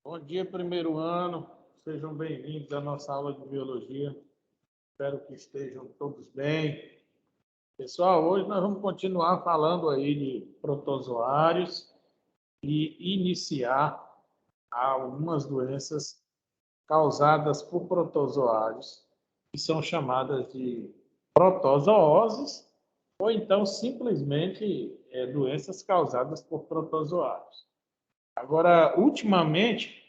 Bom dia, primeiro ano. Sejam bem-vindos à nossa aula de biologia. Espero que estejam todos bem. Pessoal, hoje nós vamos continuar falando aí de protozoários e iniciar algumas doenças causadas por protozoários, que são chamadas de protozooses, ou então simplesmente doenças causadas por protozoários. Agora, ultimamente,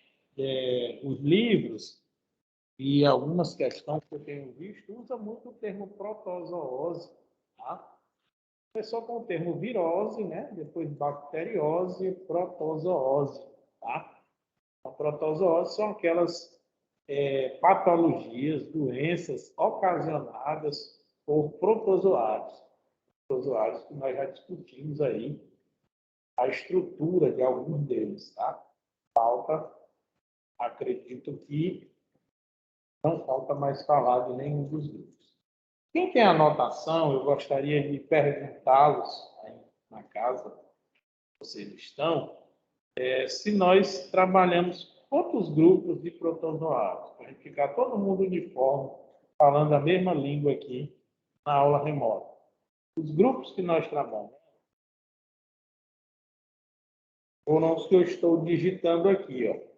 os livros e algumas questões que eu tenho visto usam muito o termo protozoose, tá? Começou com o termo virose, né? Depois bacteriose, protozoose, tá? A protozoose são aquelas patologias, doenças ocasionadas por protozoários. Protozoários que nós já discutimos aí a estrutura de alguns deles, tá? Falta, acredito que não falta mais falar de nenhum dos grupos. Quem tem anotação, eu gostaria de perguntá-los aí na casa, vocês estão, se nós trabalhamos quantos grupos de protozoários, para a gente ficar todo mundo uniforme, falando a mesma língua aqui na aula remota. Os grupos que nós trabalhamos foram os que eu estou digitando aqui, ó.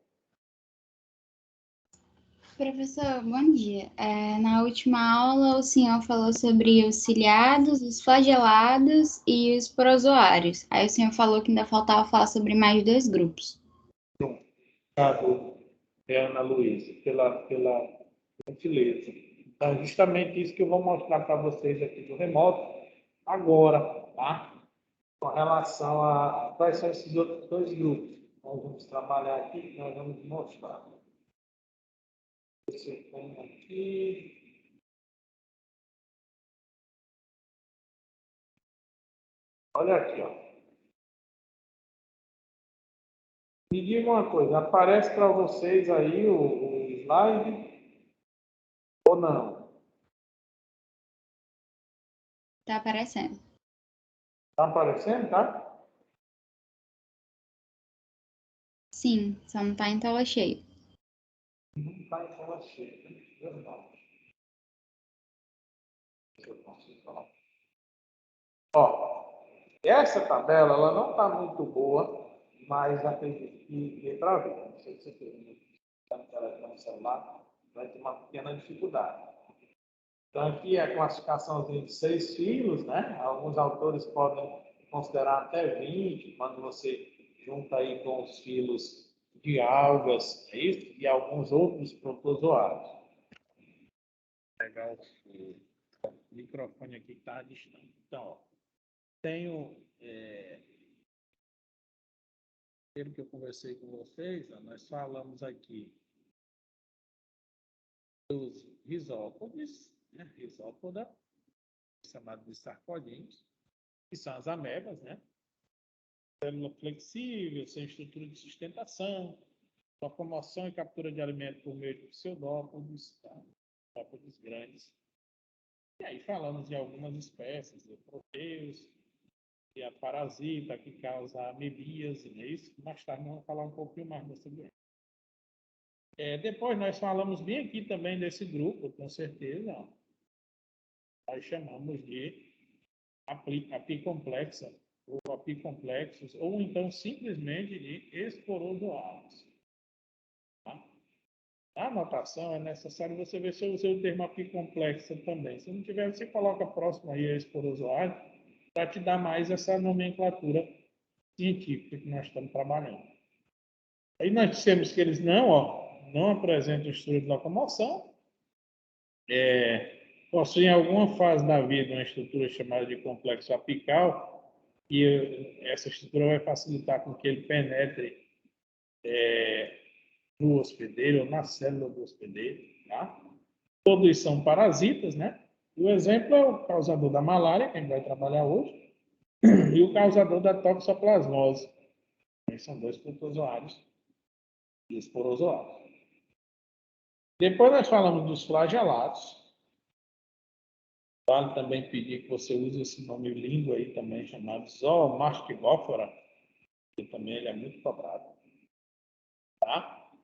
Professor, bom dia. Na última aula, o senhor falou sobre os ciliados, os flagelados e os protozoários. Aí o senhor falou que ainda faltava falar sobre mais dois grupos. Obrigado, Ana Luísa, pela gentileza. Então, justamente isso que eu vou mostrar para vocês aqui do remoto agora, tá? Com relação a quais são esses outros dois grupos. Nós vamos trabalhar aqui, nós vamos mostrar. Esse eu tenho aqui. Olha aqui, ó. Me diga uma coisa, aparece para vocês aí o slide ou não? Tá aparecendo. Está aparecendo, tá? Sim, só não tá em tela cheia. Não está em tela cheia, verdade. Deixa eu conseguir falar. Ó, essa tabela ela não está muito boa, mas acredito que dê para ver. Não sei se você está no telefone celular, vai ter uma pequena dificuldade. Então, aqui é a classificação de 6 filos, né? Alguns autores podem considerar até 20, quando você junta aí com os filos de algas, é isso? E alguns outros protozoários. Vou pegar o microfone aqui que está distante. Então, ó, tenho, pelo que eu conversei com vocês, ó, nós falamos aqui dos risópodes, né? Risópoda, chamado de sarcodinhos, que são as amebas, né? Célula flexível, sem estrutura de sustentação, locomoção e captura de alimento por meio de pseudópodes, tá? Pseudópodes grandes. E aí falamos de algumas espécies, de proteus, e a parasita que causa amebíase, não é isso? Mais tarde nós vamos falar um pouquinho mais dessa doença. Depois nós falamos bem aqui também desse grupo, com certeza, ó. Nós chamamos de apicomplexa, ou apicomplexos, ou então simplesmente de esporozoários. Tá? Na anotação é necessário você ver se eu usei o termo apicomplexa também. Se não tiver, você coloca próximo aí a esporozoário, para te dar mais essa nomenclatura científica que nós estamos trabalhando. Aí nós dissemos que eles não apresentam estrutura de locomoção, possuem alguma fase da vida uma estrutura chamada de complexo apical, e essa estrutura vai facilitar com que ele penetre no hospedeiro ou na célula do hospedeiro. Tá? Todos são parasitas, né? O exemplo é o causador da malária, que a gente vai trabalhar hoje, e o causador da toxoplasmose. Esses são dois protozoários e os porozoários. Depois nós falamos dos flagelados. Vale também pedir que você use esse nome lindo aí também, chamado Zoomastigófora, que também ele é muito cobrado. Tá?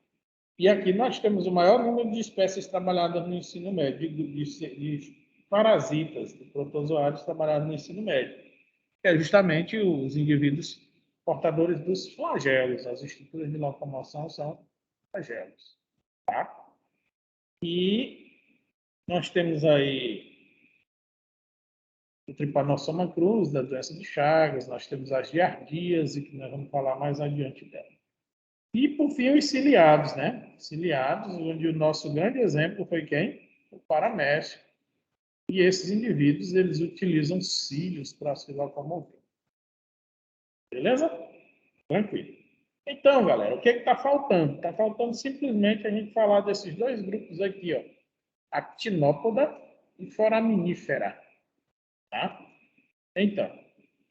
E aqui nós temos o maior número de espécies trabalhadas no ensino médio, de parasitas, de protozoários trabalhados no ensino médio, que é justamente os indivíduos portadores dos flagelos. As estruturas de locomoção são flagelos. Tá? E nós temos aí o Trypanosoma cruzi, da doença de Chagas, nós temos as giardíase, que nós vamos falar mais adiante dela. E, por fim, os ciliados, né? Ciliados, onde o nosso grande exemplo foi quem? O paramécio. E esses indivíduos, eles utilizam cílios para se locomover. Beleza? Tranquilo. Então, galera, o que está faltando? Está faltando simplesmente a gente falar desses dois grupos aqui, ó. Actinópoda e foraminífera. Tá? Então,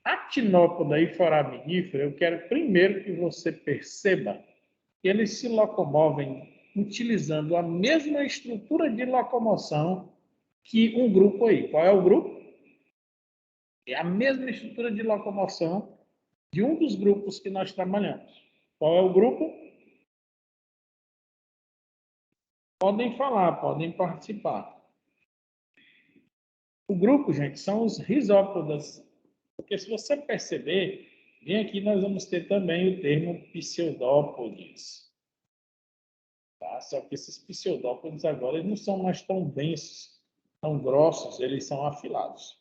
actinópoda e foraminífera, eu quero primeiro que você perceba que eles se locomovem utilizando a mesma estrutura de locomoção que um grupo aí. Qual é o grupo? É a mesma estrutura de locomoção de um dos grupos que nós trabalhamos. Qual é o grupo? Podem falar, podem participar. O grupo, gente, são os risópodas. Porque se você perceber, bem aqui nós vamos ter também o termo pseudópodes. Tá? Só que esses pseudópodes agora eles não são mais tão densos, tão grossos, eles são afilados.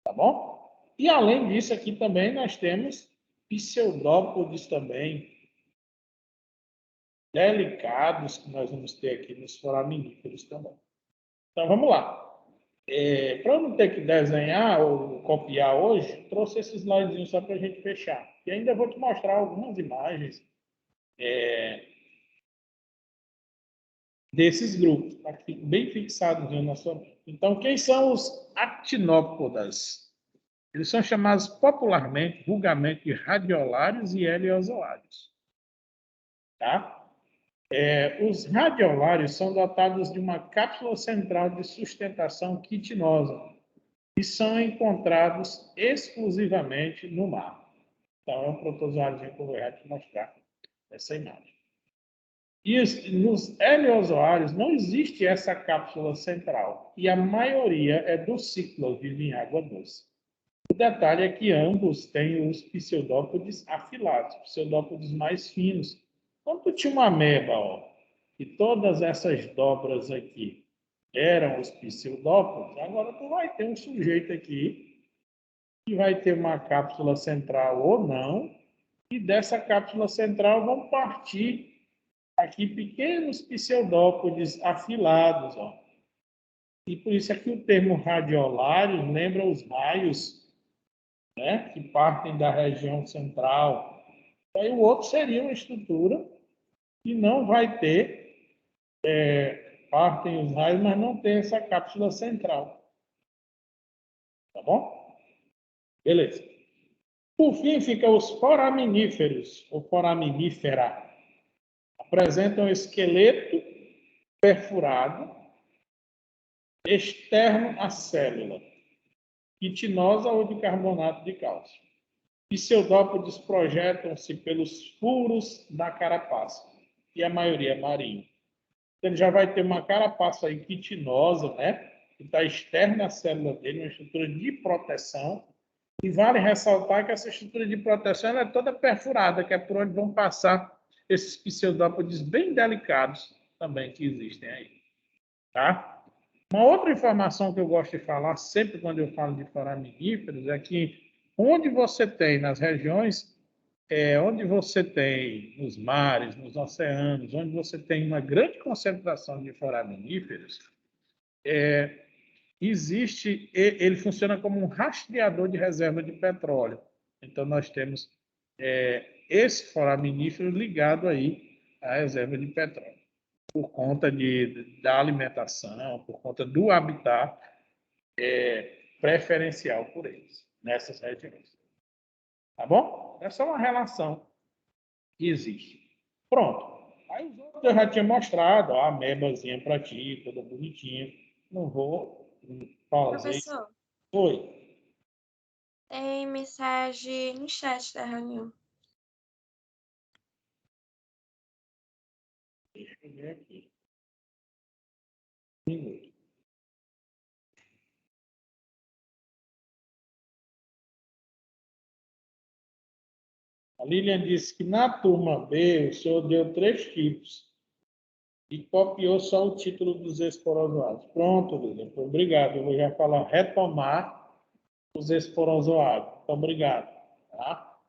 Tá bom? E além disso, aqui também nós temos pseudópodes também, delicados, que nós vamos ter aqui nos foraminíferos também. Então, vamos lá. Para eu não ter que desenhar ou copiar hoje, trouxe esse slidezinho só para a gente fechar. E ainda vou te mostrar algumas imagens desses grupos, para que fiquem bem fixados na sua mente. Então, quem são os actinópodas? Eles são chamados popularmente, vulgarmente, de radiolários e heliozoários. Tá? Os radiolários são dotados de uma cápsula central de sustentação quitinosa e são encontrados exclusivamente no mar. Então, é um protozoário que eu vou te mostrar essa imagem. E nos heliozoários não existe essa cápsula central e a maioria é do ciclo, vive em água doce. O detalhe é que ambos têm os pseudópodes afilados, pseudópodes mais finos. Quando tu tinha uma ameba, ó, e todas essas dobras aqui eram os pseudópodes, agora tu vai ter um sujeito aqui que vai ter uma cápsula central ou não, e dessa cápsula central vão partir aqui pequenos pseudópodes afilados, ó. E por isso é que o termo radiolários lembra os raios, né, que partem da região central. Aí o outro seria uma estrutura que não vai ter, partem os raios, mas não tem essa cápsula central. Tá bom? Beleza. Por fim, ficam os foraminíferos, ou foraminífera. Apresentam esqueleto perfurado, externo à célula, quitinosa ou de carbonato de cálcio. Pseudópodes projetam-se pelos furos da carapaça, e a maioria é marinho. Ele já vai ter uma carapaça aí quitinosa, né? Que está externa à célula dele, uma estrutura de proteção. E vale ressaltar que essa estrutura de proteção ela é toda perfurada, que é por onde vão passar esses pseudópodes bem delicados também que existem aí. Tá? Uma outra informação que eu gosto de falar sempre quando eu falo de foraminíferos é que onde você tem, nas regiões, onde você tem nos mares, nos oceanos, onde você tem uma grande concentração de foraminíferos, ele funciona como um rastreador de reserva de petróleo. Então, nós temos esse foraminífero ligado aí à reserva de petróleo, por conta da alimentação, por conta do habitat preferencial por eles, nessas regiões. Tá bom? Essa é uma relação que existe. Pronto. Aí os outros eu já tinha mostrado, a amebazinha para ti, toda bonitinha. Não vou fazer isso. Professor, Oi. tem mensagem no chat da reunião. eu ver aqui. Um minuto. A Lilian disse que na turma B o senhor deu 3 tipos e copiou só o título dos esporozoários. Pronto, Lilian. Obrigado. Eu vou já falar retomar os esporozoários. Muito obrigado. Tá?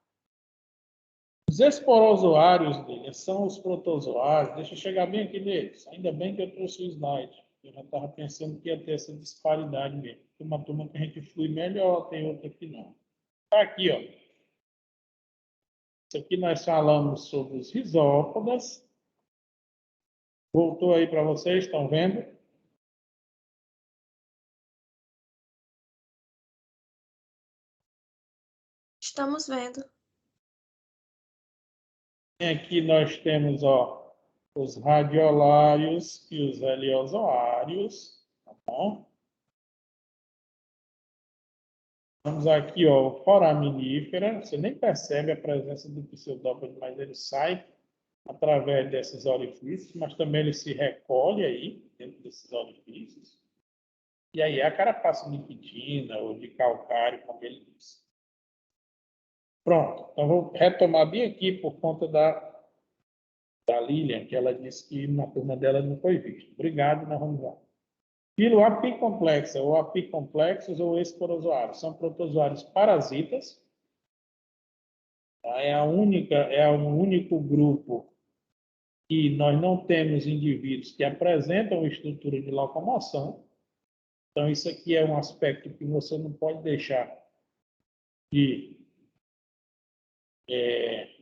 Os esporozoários, Lilian, são os protozoários. Deixa eu chegar bem aqui neles. Ainda bem que eu trouxe o slide. Eu já estava pensando que ia ter essa disparidade mesmo. Tem uma turma que a gente flui melhor, tem outra que não. Está aqui, ó. Isso aqui nós falamos sobre os rizópodas. Voltou aí para vocês, estão vendo? Estamos vendo. Aqui nós temos, ó, os radiolários e os heliozoários, tá bom? Vamos aqui, ó, o foraminífera. Você nem percebe a presença do pseudópodo, mas ele sai através desses orifícios, mas também ele se recolhe aí, dentro desses orifícios. E aí é a carapaça de quitina ou de calcário, como ele disse. Pronto, então vou retomar bem aqui por conta da Lilian, que ela disse que na turma dela não foi visto. Obrigado, nós vamos lá. Filo apicomplexa, ou apicomplexos ou esporozoários. São protozoários parasitas. Tá? É o único grupo que nós não temos indivíduos que apresentam estrutura de locomoção. Então, isso aqui é um aspecto que você não pode deixar de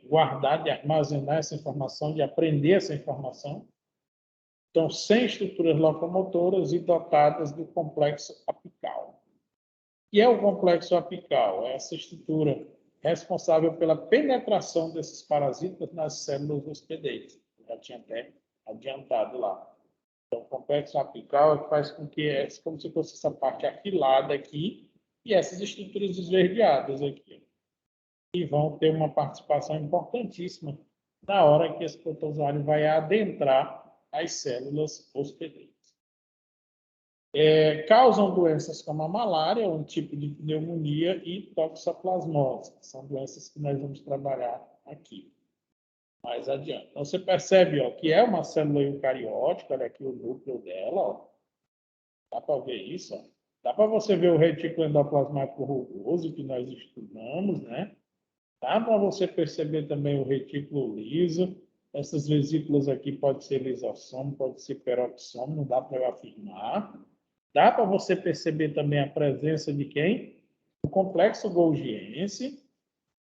guardar, de armazenar essa informação, de aprender essa informação. Então, sem estruturas locomotoras e dotadas do complexo apical. O que é o complexo apical? É essa estrutura responsável pela penetração desses parasitas nas células hospedeiras. Já tinha até adiantado lá. Então, o complexo apical é que faz com que é como se fosse essa parte afilada aqui e essas estruturas esverdeadas aqui. E vão ter uma participação importantíssima na hora que esse protozoário vai adentrar as células hospedeiras. Causam doenças como a malária, um tipo de pneumonia e toxoplasmose. São doenças que nós vamos trabalhar aqui mais adiante. Então, você percebe, ó, que é uma célula eucariótica, olha aqui o núcleo dela, ó. Dá para ver isso, ó. Dá para você ver o retículo endoplasmático rugoso que nós estudamos, né? Dá para você perceber também o retículo liso. Essas vesículas aqui pode ser lisossomo, pode ser peroxissomo, não dá para eu afirmar. Dá para você perceber também a presença de quem? O complexo golgiense,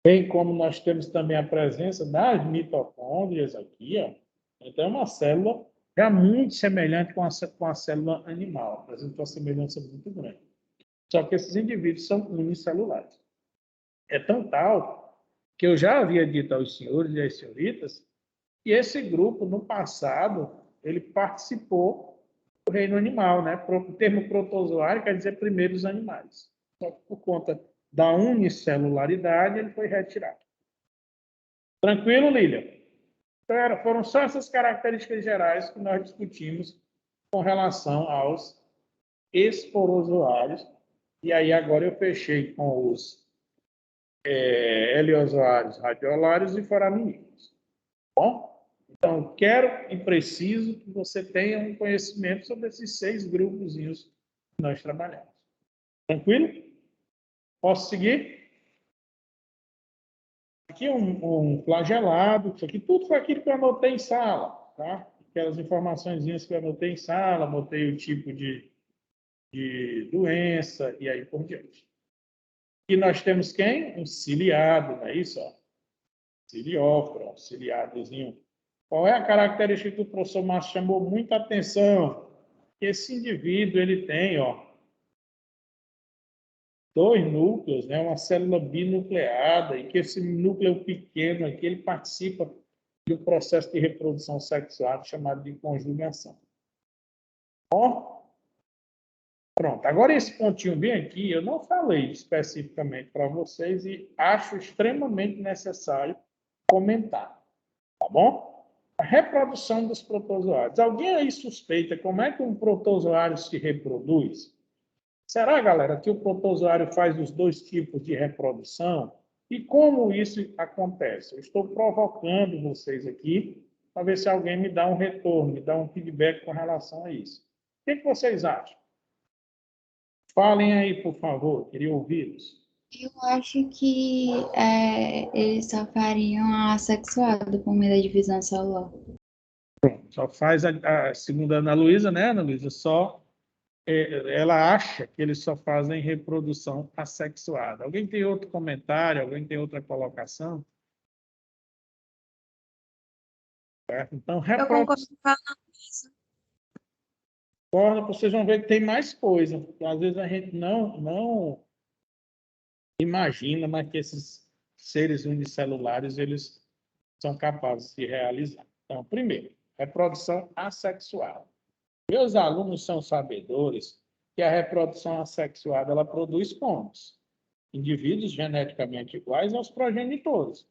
bem como nós temos também a presença das mitocôndrias aqui, ó. Então, é uma célula já muito semelhante com a célula animal, apresenta uma semelhança muito grande. Só que esses indivíduos são unicelulares. É tão tal que eu já havia dito aos senhores e às senhoritas que esse grupo, no passado, ele participou do reino animal, né? O termo protozoário quer dizer primeiros animais. Só que por conta da unicelularidade, ele foi retirado. Tranquilo, Lilian? Então, foram só essas características gerais que nós discutimos com relação aos esporozoários. E aí, agora eu fechei com os heliozoários, radiolários e foraminíferos. Bom? Então, quero e preciso que você tenha um conhecimento sobre esses 6 grupozinhos que nós trabalhamos. Tranquilo? Posso seguir? Aqui um flagelado, isso aqui tudo foi aquilo que eu anotei em sala, tá? Aquelas informaçõezinhas que eu anotei em sala, anotei o tipo de doença e aí por diante. E nós temos quem? Um ciliado, não é isso? Ó? Cilióforo, um ciliadozinho. Qual é a característica que o professor Márcio chamou muita atenção? Esse indivíduo, ele tem, ó, 2 núcleos, né? Uma célula binucleada, e que esse núcleo pequeno aqui, ele participa de um processo de reprodução sexual chamado de conjugação. Ó, pronto. Agora, esse pontinho bem aqui, eu não falei especificamente para vocês e acho extremamente necessário comentar, tá bom? A reprodução dos protozoários. Alguém aí suspeita como é que um protozoário se reproduz? Será, galera, que o protozoário faz os dois tipos de reprodução? E como isso acontece? Eu estou provocando vocês aqui para ver se alguém me dá um retorno, me dá um feedback com relação a isso. O que vocês acham? Falem aí, por favor, queria ouvi-los. Eu acho que eles só fariam a assexuada por meio da divisão celular. Só faz segundo a Ana Luísa, né, Ana Luísa? Ela acha que eles só fazem reprodução assexuada. Alguém tem outro comentário? Alguém tem outra colocação? Certo? Então, Eu concordo com a Ana Luísa. vocês vão ver que tem mais coisa. Porque às vezes a gente não imagina, mas que esses seres unicelulares eles são capazes de realizar. Então, primeiro, reprodução assexuada. Meus alunos são sabedores que a reprodução assexuada ela produz clones, indivíduos geneticamente iguais aos progenitores.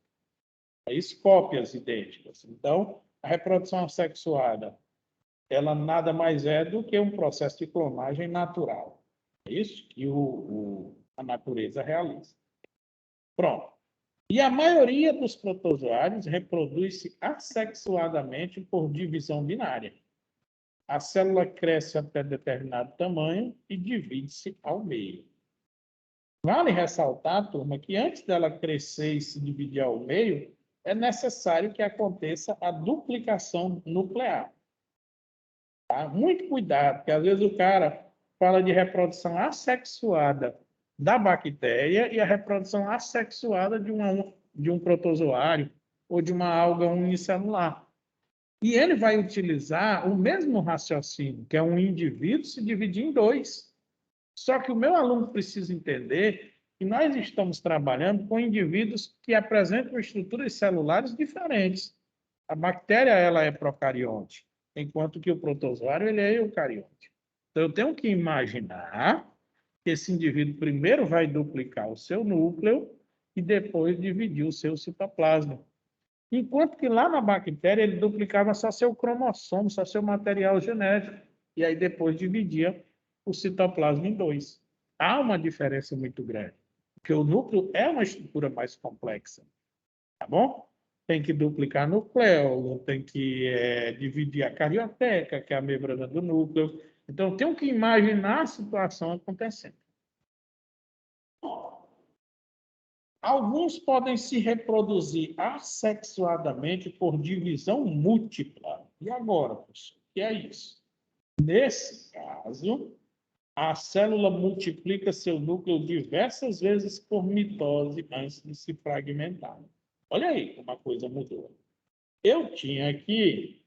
É isso, cópias idênticas. Então, a reprodução assexuada ela nada mais é do que um processo de clonagem natural. É isso que a natureza realiza. Pronto. E a maioria dos protozoários reproduz-se assexuadamente por divisão binária. A célula cresce até determinado tamanho e divide-se ao meio. Vale ressaltar, turma, que antes dela crescer e se dividir ao meio, é necessário que aconteça a duplicação nuclear. Tá? Muito cuidado, porque às vezes o cara fala de reprodução assexuada da bactéria e a reprodução assexuada de um protozoário ou de uma alga unicelular. E ele vai utilizar o mesmo raciocínio, que é um indivíduo se dividir em dois. Só que o meu aluno precisa entender que nós estamos trabalhando com indivíduos que apresentam estruturas celulares diferentes. A bactéria ela é procarionte, enquanto que o protozoário ele é eucarionte. Então, eu tenho que imaginar que esse indivíduo primeiro vai duplicar o seu núcleo e depois dividir o seu citoplasma. Enquanto que lá na bactéria ele duplicava só seu cromossomo, só seu material genético, e aí depois dividia o citoplasma em dois. Há uma diferença muito grande, porque o núcleo é uma estrutura mais complexa, tá bom? Tem que duplicar nucleolo, tem que dividir a carioteca, que é a membrana do núcleo. Então, tem que imaginar a situação acontecendo. Alguns podem se reproduzir assexuadamente por divisão múltipla. E agora, professor, o que é isso? Nesse caso, a célula multiplica seu núcleo diversas vezes por mitose antes de se fragmentar. Olha aí como a coisa mudou. Eu tinha aqui,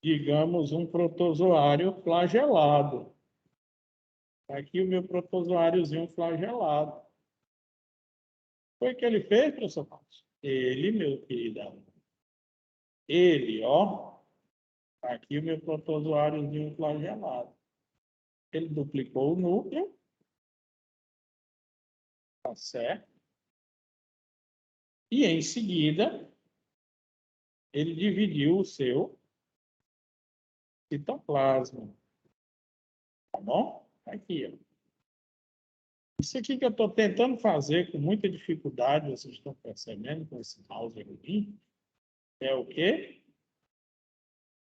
digamos, um protozoário flagelado. Aqui o meu protozoáriozinho flagelado. Foi o que ele fez, professor Carlos? Ele, meu querido aluno. Ele, ó. Aqui o meu protozoáriozinho flagelado. Ele duplicou o núcleo. Tá certo? E em seguida, ele dividiu o seu citoplasma. Tá bom? Aqui, ó. Isso aqui que eu estou tentando fazer com muita dificuldade, vocês estão percebendo com esse mouse aqui, é o quê?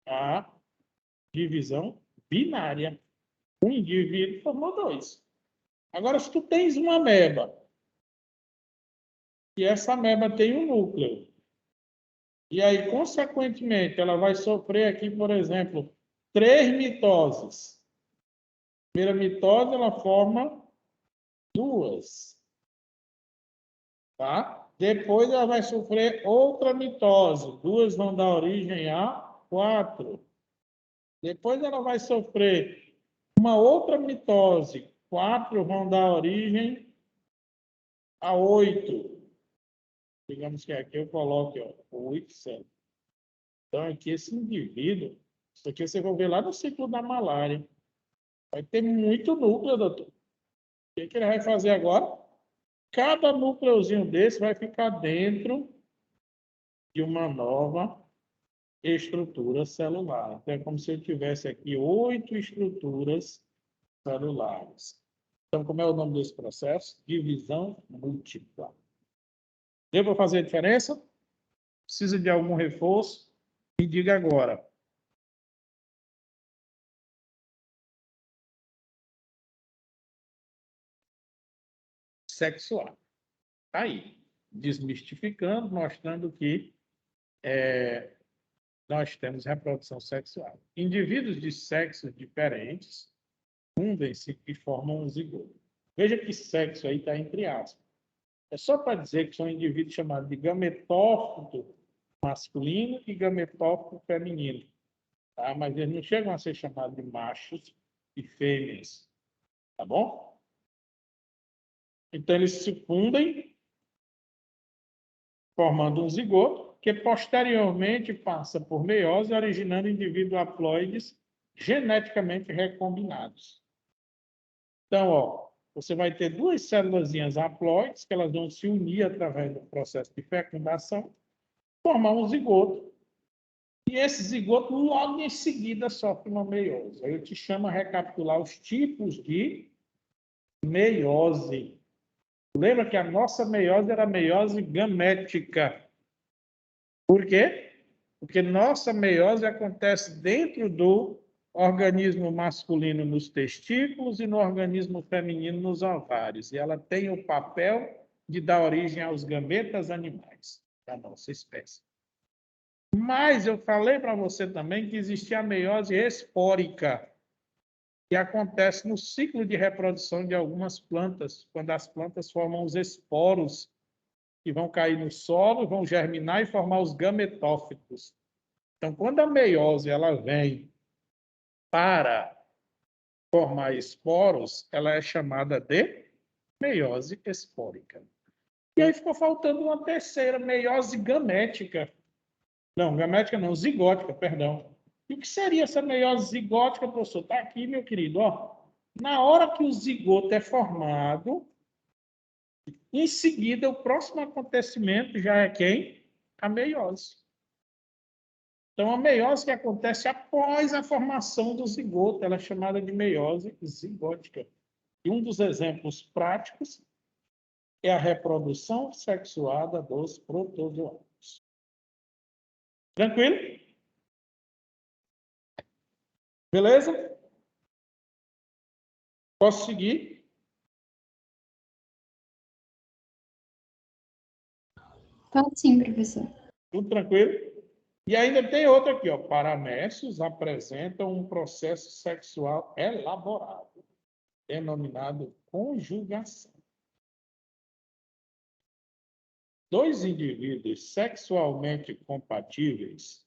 A divisão binária. Um indivíduo formou dois. Agora, se tu tens uma ameba, e essa ameba tem um núcleo, e aí, consequentemente, ela vai sofrer aqui, por exemplo, 3 mitoses. A primeira mitose, ela forma 2. Tá? Depois ela vai sofrer outra mitose. 2 vão dar origem a 4. Depois ela vai sofrer uma outra mitose. 4 vão dar origem a 8. Digamos que aqui eu coloque 8, 7. Então, aqui esse indivíduo, isso aqui você vai ver lá no ciclo da malária. Vai ter muito núcleo, doutor. O que ele vai fazer agora? Cada núcleozinho desse vai ficar dentro de uma nova estrutura celular. Então, é como se eu tivesse aqui 8 estruturas celulares. Então, como é o nome desse processo? Divisão múltipla. Deu para fazer a diferença? Precisa de algum reforço? Me diga agora. Sexual. Tá aí. Desmistificando, mostrando que nós temos reprodução sexual. Indivíduos de sexos diferentes fundem-se e formam um zigoto. Veja que sexo aí está entre aspas. É só para dizer que são indivíduos chamados de gametófito masculino e gametófito feminino. Tá? Mas eles não chegam a ser chamados de machos e fêmeas. Tá bom? Então, eles se fundem, formando um zigoto, que posteriormente passa por meiose, originando indivíduos haploides geneticamente recombinados. Então, ó, você vai ter duas célulazinhas haploides, que elas vão se unir através do processo de fecundação, formar um zigoto. E esse zigoto, logo em seguida, sofre uma meiose. Aí eu te chamo a recapitular os tipos de meiose. Lembra que a nossa meiose era a meiose gamética. Por quê? Porque nossa meiose acontece dentro do organismo masculino nos testículos e no organismo feminino nos ovários. E ela tem o papel de dar origem aos gametas animais da nossa espécie. Mas eu falei para você também que existia a meiose espórica, que acontece no ciclo de reprodução de algumas plantas, quando as plantas formam os esporos, que vão cair no solo, vão germinar e formar os gametófitos. Então, quando a meiose ela vem para formar esporos, ela é chamada de meiose espórica. E aí ficou faltando uma terceira, meiose gamética. Não, gamética não, zigótica, perdão. E o que seria essa meiose zigótica, professor? Está aqui, meu querido. Ó. Na hora que o zigoto é formado, em seguida, o próximo acontecimento já é quem? A meiose. Então, a meiose que acontece após a formação do zigoto, ela é chamada de meiose zigótica. E um dos exemplos práticos é a reprodução sexuada dos protozoários. Tranquilo? Beleza? Posso seguir? Pode sim, professor. Tudo tranquilo? E ainda tem outra aqui, ó. Paramécios apresentam um processo sexual elaborado, denominado conjugação. Dois indivíduos sexualmente compatíveis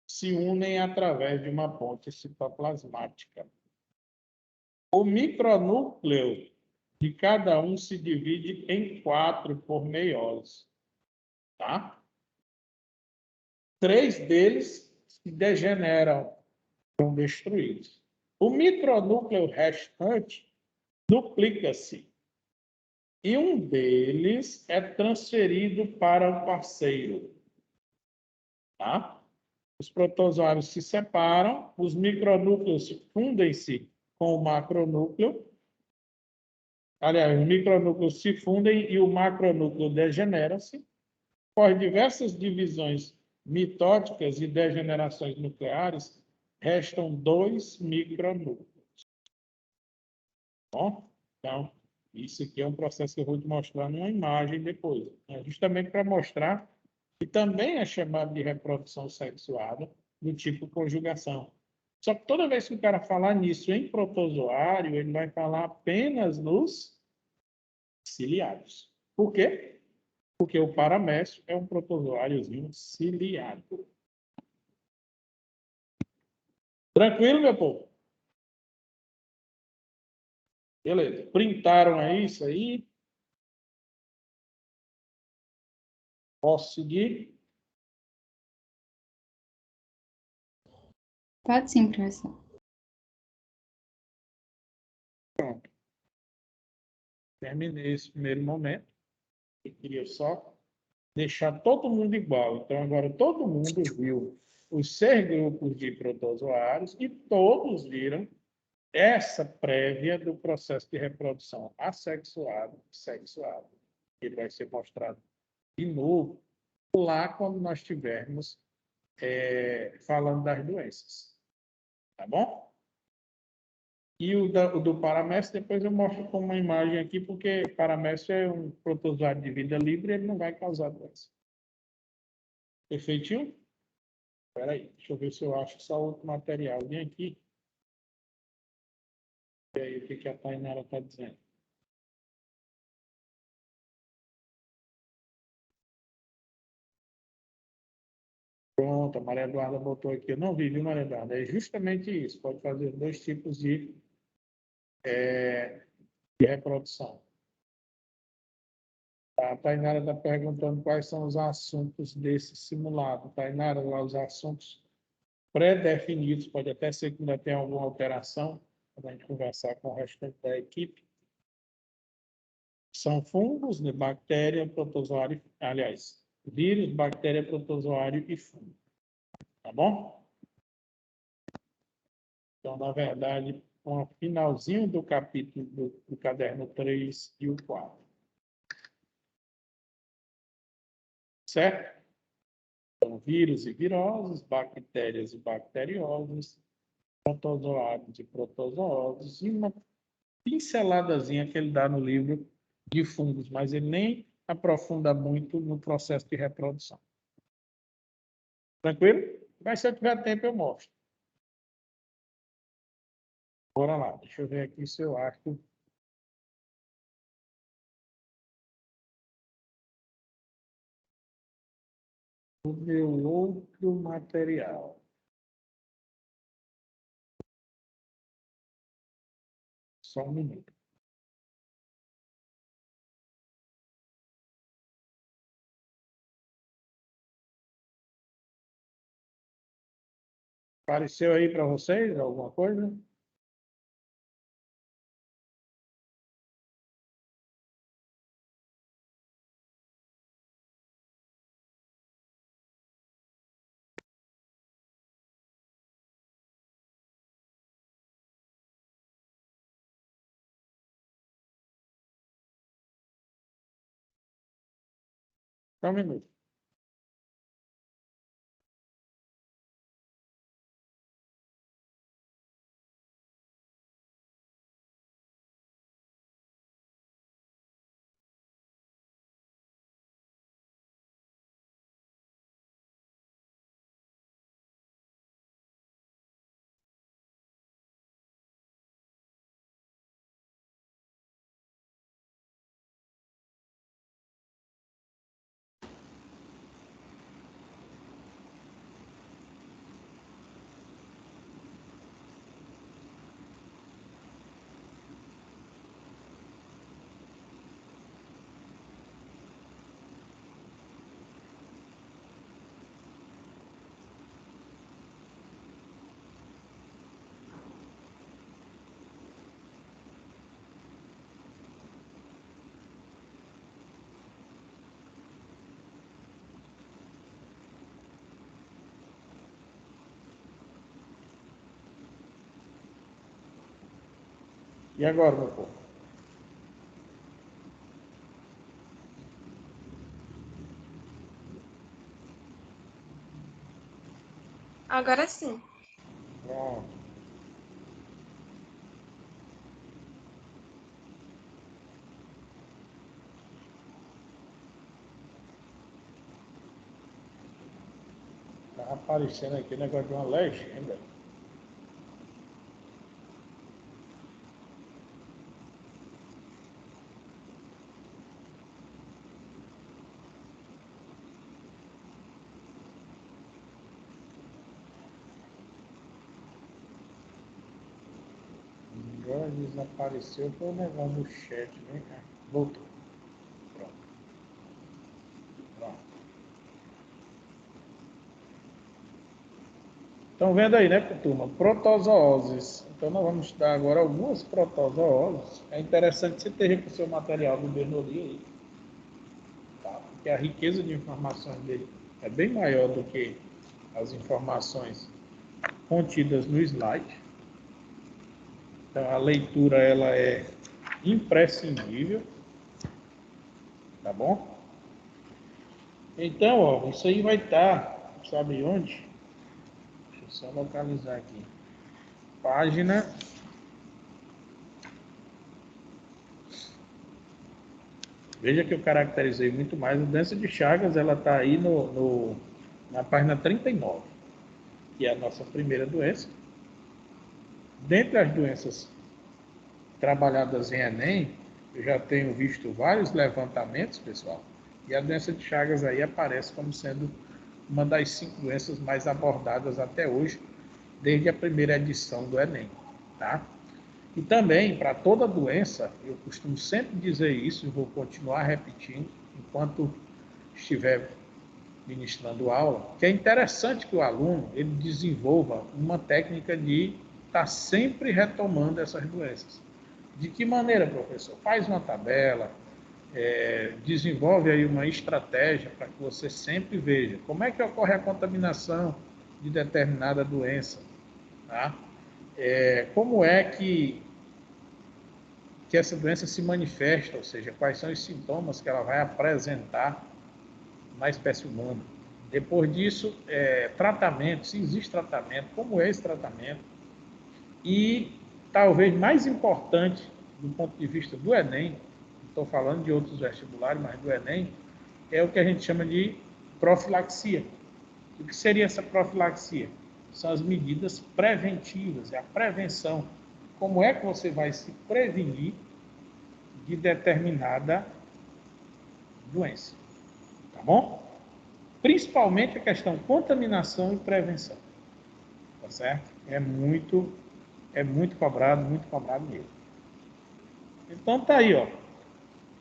se unem através de uma ponte citoplasmática. O micronúcleo de cada um se divide em 4 por meiose. Tá? 3 deles se degeneram, são destruídos. O micronúcleo restante duplica-se e um deles é transferido para o parceiro. Tá? Os protozoários se separam, os micronúcleos fundem-se com o macronúcleo. Aliás, os micronúcleos se fundem e o macronúcleo degenera-se. Por diversas divisões mitóticas e degenerações nucleares, restam 2 micronúcleos. Bom, então, isso aqui é um processo que eu vou te mostrar numa imagem depois. É justamente para mostrar que também é chamado de reprodução sexuada do tipo conjugação. Só que toda vez que o cara falar nisso em protozoário, ele vai falar apenas nos ciliados. Por quê? Porque o paramécio é um protozoáriozinho ciliado. Tranquilo, meu povo? Beleza. Printaram aí isso aí? Posso seguir? Pode sim, professor. Terminei esse primeiro momento. Eu queria só deixar todo mundo igual. Então, agora todo mundo viu os 6 grupos de protozoários e todos viram essa prévia do processo de reprodução assexuado, sexuado. Ele vai ser mostrado de novo lá quando nós estivermos falando das doenças. Tá bom? E o do paramécio, depois eu mostro com uma imagem aqui, porque paramécio é um protozoário de vida livre e ele não vai causar doença. Perfeitinho? Espera aí, deixa eu ver se eu acho só outro material. Vem aqui. E aí, o que a Tainara está dizendo? Pronto, a Maria Eduarda botou aqui. Eu não vi, viu, Maria Eduarda? É justamente isso. Pode fazer 2 tipos de reprodução. A Tainara está perguntando quais são os assuntos desse simulado. Tainara, os assuntos pré-definidos, pode até ser que ainda tenha alguma alteração, para a gente conversar com o restante da equipe. São fungos, né, bactéria, protozoário, aliás, vírus, bactéria, protozoário e fungo. Tá bom? Então, na verdade, um finalzinho do capítulo do caderno 3 e o 4. Certo? Então, vírus e viroses, bactérias e bacterioses, protozoários e protozooses, e uma pinceladazinha que ele dá no livro de fungos, mas ele nem aprofunda muito no processo de reprodução. Tranquilo? Mas se eu tiver tempo, eu mostro. Bora lá, deixa eu ver aqui se eu acho. O meu outro material. Só um minuto. Apareceu aí para vocês alguma coisa? Só um minuto. E agora, meu povo? Agora sim. Pronto. Está aparecendo aqui o negócio de uma legenda. Agora desapareceu foi o negócio do chat, né? Voltou. Pronto. Pronto. Estão vendo aí, né, turma? Protozooses. Então, nós vamos estudar agora algumas protozooses. É interessante que você esteja com o seu material do Bernoulli aí. Tá? Porque a riqueza de informações dele é bem maior do que as informações contidas no slide. Então, a leitura ela é imprescindível, tá bom? Então, ó, isso aí vai estar, sabe onde? Deixa eu só localizar aqui. Página... Veja que eu caracterizei muito mais. A doença de Chagas, ela está aí na página 39, que é a nossa primeira doença. Dentre as doenças trabalhadas em Enem, eu já tenho visto vários levantamentos, pessoal, e a doença de Chagas aí aparece como sendo uma das 5 doenças mais abordadas até hoje, desde a primeira edição do Enem, tá? E também, para toda doença, eu costumo sempre dizer isso, e vou continuar repetindo, enquanto estiver ministrando aula, que é interessante que o aluno ele desenvolva uma técnica de estar sempre retomando essas doenças. De que maneira, professor? Faz uma tabela, desenvolve aí uma estratégia para que você sempre veja como é que ocorre a contaminação de determinada doença, tá? Como é que essa doença se manifesta, ou seja, quais são os sintomas que ela vai apresentar na espécie humana. Depois disso, tratamento, se existe tratamento, como é esse tratamento. E talvez mais importante do ponto de vista do Enem, não estou falando de outros vestibulares, mas do Enem, é o que a gente chama de profilaxia. O que seria essa profilaxia? São as medidas preventivas, é a prevenção. Como é que você vai se prevenir de determinada doença? Tá bom? Principalmente a questão contaminação e prevenção. Tá certo? É muito cobrado mesmo. Então tá aí, ó.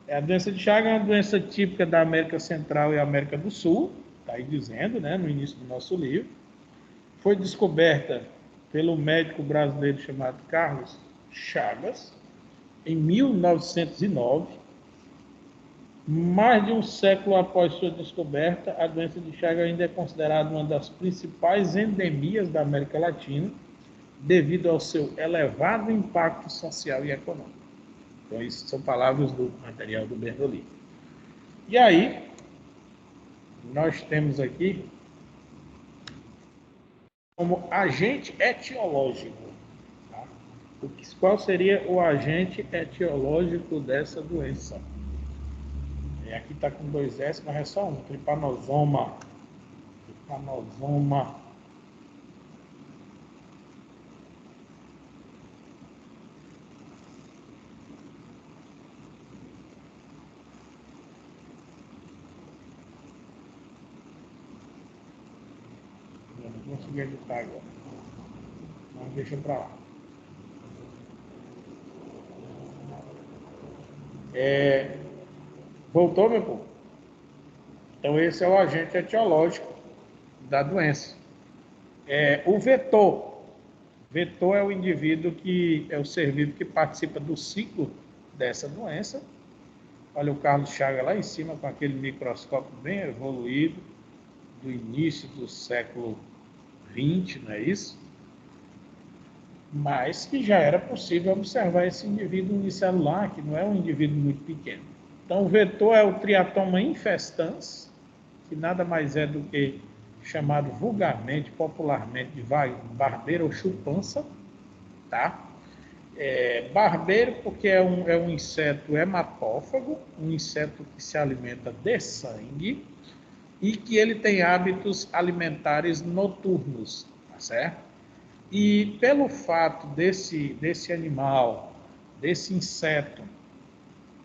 A doença de Chagas é uma doença típica da América Central e América do Sul, tá aí dizendo, né, no início do nosso livro. Foi descoberta pelo médico brasileiro chamado Carlos Chagas, em 1909. Mais de um século após sua descoberta, a doença de Chagas ainda é considerada uma das principais endemias da América Latina, devido ao seu elevado impacto social e econômico. Então, isso são palavras do material do Bernoulli. E aí, nós temos aqui como agente etiológico. Tá? Qual seria o agente etiológico dessa doença? Aqui está com 2 S, mas é só um. Trypanosoma. Não consegui editar agora. Mas deixa para lá. Voltou, meu povo? Então, esse é o agente etiológico da doença. O vetor. Vetor é o indivíduo que é o ser vivo que participa do ciclo dessa doença. Olha o Carlos Chagas lá em cima com aquele microscópio bem evoluído do início do século XX, não é isso? Mas que já era possível observar esse indivíduo unicelular, que não é um indivíduo muito pequeno. Então, o vetor é o Triatoma infestans, que nada mais é do que chamado vulgarmente, popularmente, de barbeiro ou chupança, tá? Barbeiro porque é um inseto hematófago, um inseto que se alimenta de sangue e que ele tem hábitos alimentares noturnos, tá certo? E pelo fato desse animal, desse inseto,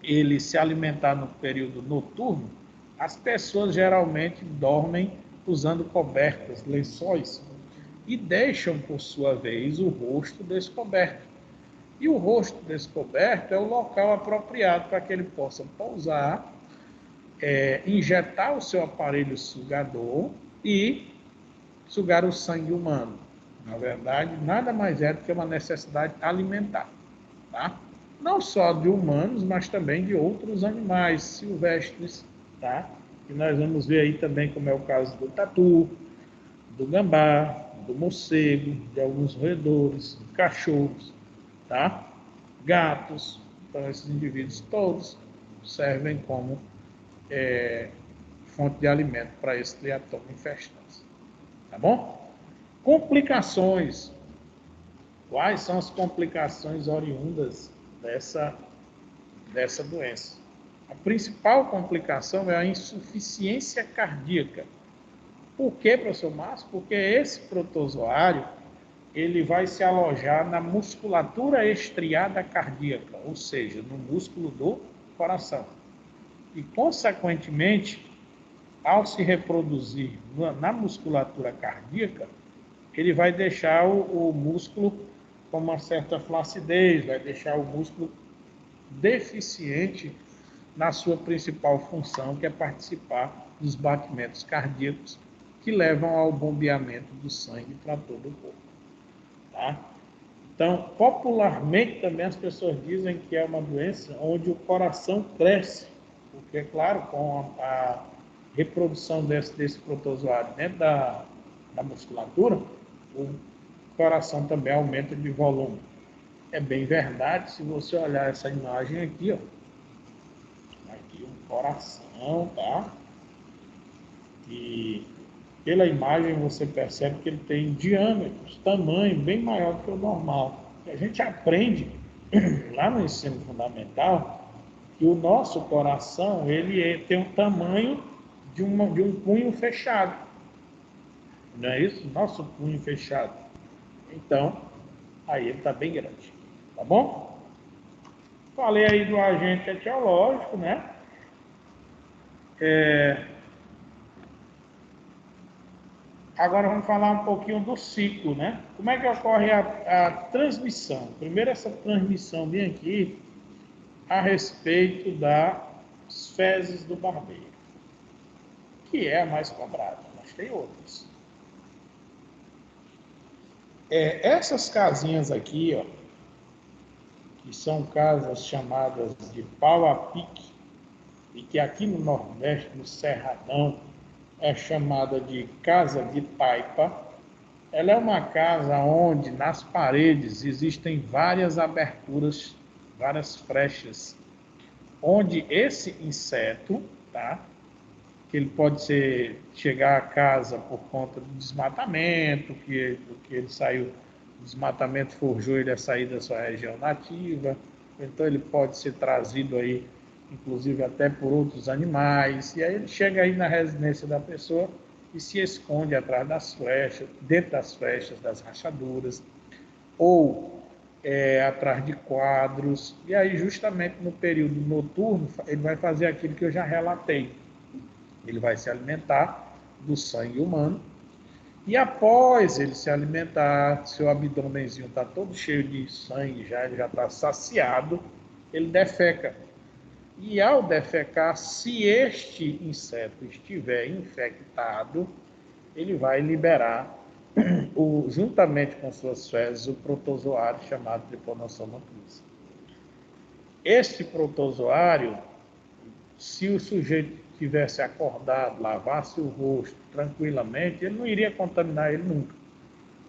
ele se alimentar no período noturno, as pessoas geralmente dormem usando cobertas, lençóis, e deixam, por sua vez, o rosto descoberto. E o rosto descoberto é o local apropriado para que ele possa pousar, injetar o seu aparelho sugador e sugar o sangue humano. Na verdade, nada mais é do que uma necessidade alimentar, tá? Não só de humanos, mas também de outros animais silvestres, tá? E nós vamos ver aí também como é o caso do tatu, do gambá, do morcego, de alguns roedores, cachorros, tá? Gatos. Então, esses indivíduos todos servem como fonte de alimento para esse triatoma infestans. Tá bom? Complicações. Quais são as complicações oriundas dessa doença? A principal complicação é a insuficiência cardíaca. Por quê, professor Márcio? Porque esse protozoário ele vai se alojar na musculatura estriada cardíaca, ou seja, no músculo do coração. E, consequentemente, ao se reproduzir na musculatura cardíaca, ele vai deixar o músculo com uma certa flacidez, vai deixar o músculo deficiente na sua principal função, que é participar dos batimentos cardíacos que levam ao bombeamento do sangue para todo o corpo. Tá? Então, popularmente também as pessoas dizem que é uma doença onde o coração cresce, porque, claro, com a reprodução desse protozoário dentro da musculatura, o coração também aumenta de volume. É bem verdade, se você olhar essa imagem aqui, ó, aqui um coração, tá? E pela imagem você percebe que ele tem diâmetros, tamanho bem maior do que o normal. E a gente aprende lá no ensino fundamental que o nosso coração ele tem um tamanho de um punho fechado. Não é isso? Nosso punho fechado. Então, aí ele está bem grande. Tá bom? Falei aí do agente etiológico, né? Agora vamos falar um pouquinho do ciclo, né? Como é que ocorre a transmissão? Primeiro essa transmissão bem aqui a respeito das fezes do barbeiro, que é a mais cobrada, mas tem outras. Essas casinhas aqui, ó, que são casas chamadas de pau a pique, e que aqui no Nordeste, no Cerradão, é chamada de casa de taipa. Ela é uma casa onde nas paredes existem várias aberturas, várias frechas, onde esse inseto, tá? Que ele pode chegar a casa por conta do desmatamento, que ele saiu, o desmatamento forjou ele a sair da sua região nativa, então ele pode ser trazido aí, inclusive até por outros animais, e aí ele chega aí na residência da pessoa e se esconde atrás das flechas, dentro das flechas, das rachaduras, ou atrás de quadros, e aí justamente no período noturno ele vai fazer aquilo que eu já relatei. Ele vai se alimentar do sangue humano, e após ele se alimentar, seu abdômenzinho está todo cheio de sangue, ele já está saciado, ele defeca. E ao defecar, se este inseto estiver infectado, ele vai liberar, juntamente com suas fezes, o protozoário chamado Trypanosoma cruzi. Este protozoário, se o sujeito tivesse acordado, lavasse o rosto tranquilamente, ele não iria contaminar ele nunca.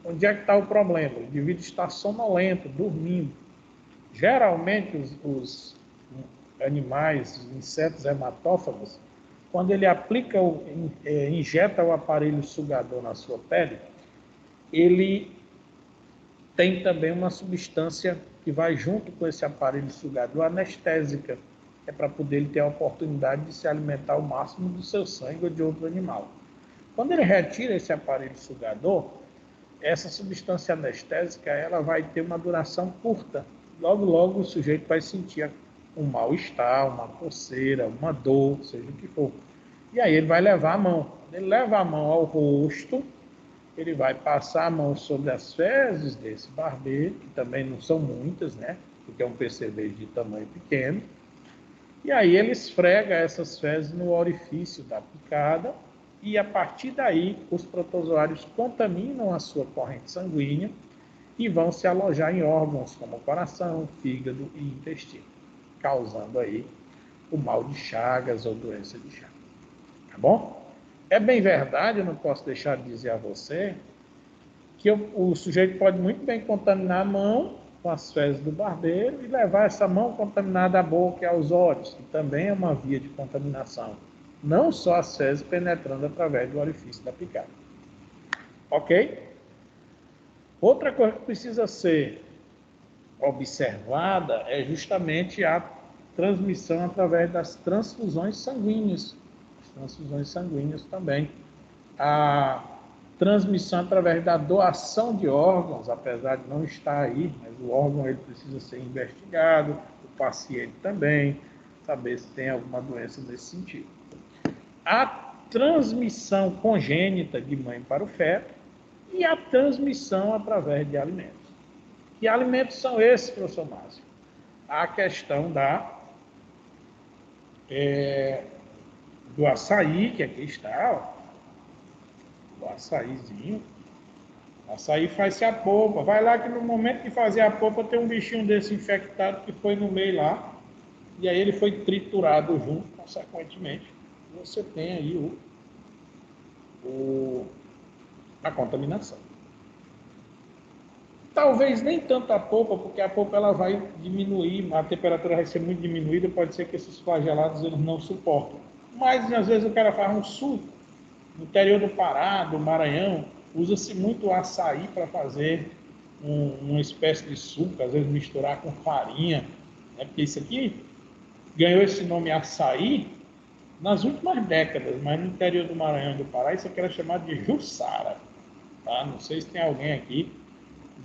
Onde é que está o problema? O indivíduo está sonolento, dormindo. Geralmente os animais, os insetos hematófagos, quando ele aplica, injeta o aparelho sugador na sua pele, ele tem também uma substância que vai junto com esse aparelho sugador, anestésica, para poder ele ter a oportunidade de se alimentar ao máximo do seu sangue ou de outro animal. Quando ele retira esse aparelho sugador, essa substância anestésica ela vai ter uma duração curta. Logo, logo o sujeito vai sentir um mal-estar, uma coceira, uma dor, seja o que for. E aí ele vai levar a mão. Ele leva a mão ao rosto, ele vai passar a mão sobre as fezes desse barbeiro, que também não são muitas, né? Porque é um percevejo de tamanho pequeno. E aí ele esfrega essas fezes no orifício da picada e a partir daí os protozoários contaminam a sua corrente sanguínea e vão se alojar em órgãos como coração, fígado e intestino, causando aí o mal de Chagas ou doença de Chagas. Tá bom? É bem verdade, eu não posso deixar de dizer a você, que o sujeito pode muito bem contaminar a mão com as fezes do barbeiro e levar essa mão contaminada à boca e aos olhos, que também é uma via de contaminação. Não só as fezes penetrando através do orifício da picada. Ok? Outra coisa que precisa ser observada é justamente a transmissão através das transfusões sanguíneas. As transfusões sanguíneas também. A transmissão através da doação de órgãos, apesar de não estar aí, mas o órgão ele precisa ser investigado, o paciente também, saber se tem alguma doença nesse sentido. A transmissão congênita de mãe para o feto e a transmissão através de alimentos. Que alimentos são esses, professor Márcio? A questão do açaí, que aqui está, ó. O açaizinho. O açaí faz-se a polpa. Vai lá que no momento de fazer a polpa tem um bichinho desse infectado que foi no meio lá. E aí ele foi triturado junto, consequentemente. Você tem aí a contaminação. Talvez nem tanto a polpa, porque a polpa ela vai diminuir, a temperatura vai ser muito diminuída, pode ser que esses flagelados eles não suportem. Mas às vezes o cara faz um suco. No interior do Pará, do Maranhão, usa-se muito o açaí para fazer uma espécie de suco, às vezes misturar com farinha, né? Porque isso aqui ganhou esse nome açaí nas últimas décadas, mas no interior do Maranhão e do Pará isso aqui era chamado de jussara. Tá? Não sei se tem alguém aqui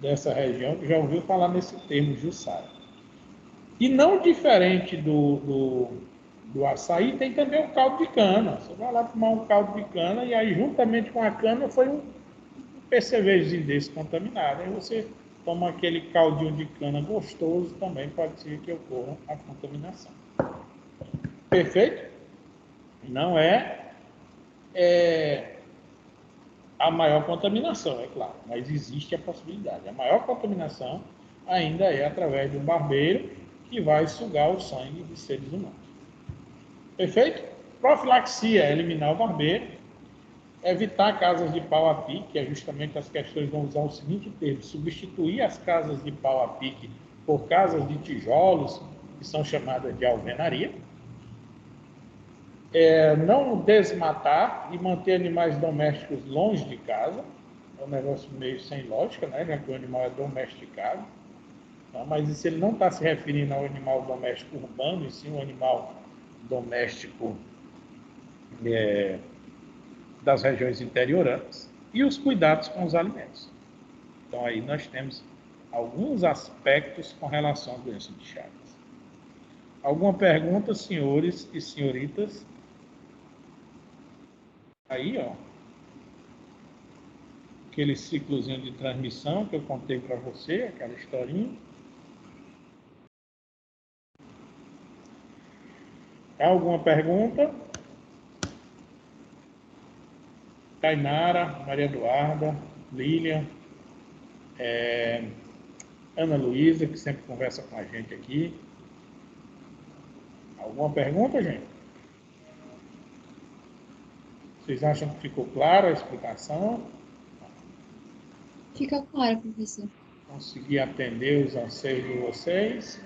dessa região que já ouviu falar nesse termo jussara. E não diferente do açaí, tem também o caldo de cana. Você vai lá tomar um caldo de cana e aí, juntamente com a cana, foi um percevejozinho desse contaminado. Aí você toma aquele caldinho de cana gostoso, também pode ser que ocorra a contaminação. Perfeito? Não é a maior contaminação, é claro, mas existe a possibilidade. A maior contaminação ainda é através do barbeiro que vai sugar o sangue de seres humanos. Perfeito? Profilaxia, eliminar o barbeiro. Evitar casas de pau a pique, que é justamente as questões vão usar o seguinte termo, substituir as casas de pau a pique por casas de tijolos, que são chamadas de alvenaria. Não desmatar e manter animais domésticos longe de casa. É um negócio meio sem lógica, né? Já que o animal é domesticado. Tá? Mas isso ele não está se referindo ao animal doméstico urbano, e sim ao animal doméstico das regiões interioranas. E os cuidados com os alimentos. Então aí nós temos alguns aspectos com relação à doença de Chagas. Alguma pergunta, senhores e senhoritas? Aí, ó, aquele ciclozinho de transmissão que eu contei para você, aquela historinha. Alguma pergunta? Tainara, Maria Eduarda, Lília, Ana Luísa, que sempre conversa com a gente aqui. Alguma pergunta, gente? Vocês acham que ficou clara a explicação? Fica claro, professor. Consegui atender os anseios de vocês?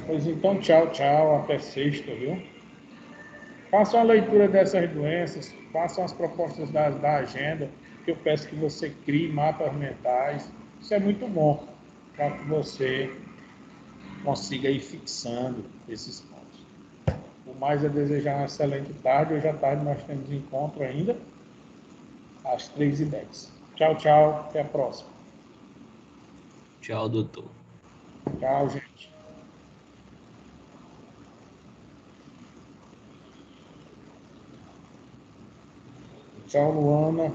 Pois então, tchau, tchau, até sexta, viu? Façam a leitura dessas doenças, façam as propostas da agenda, que eu peço que você crie mapas mentais. Isso é muito bom para que você consiga ir fixando esses pontos. O mais é desejar uma excelente tarde. Hoje à tarde nós temos encontro ainda, às 3h10. Tchau, tchau. Até a próxima. Tchau, doutor. Tchau, gente. Tchau, Luana.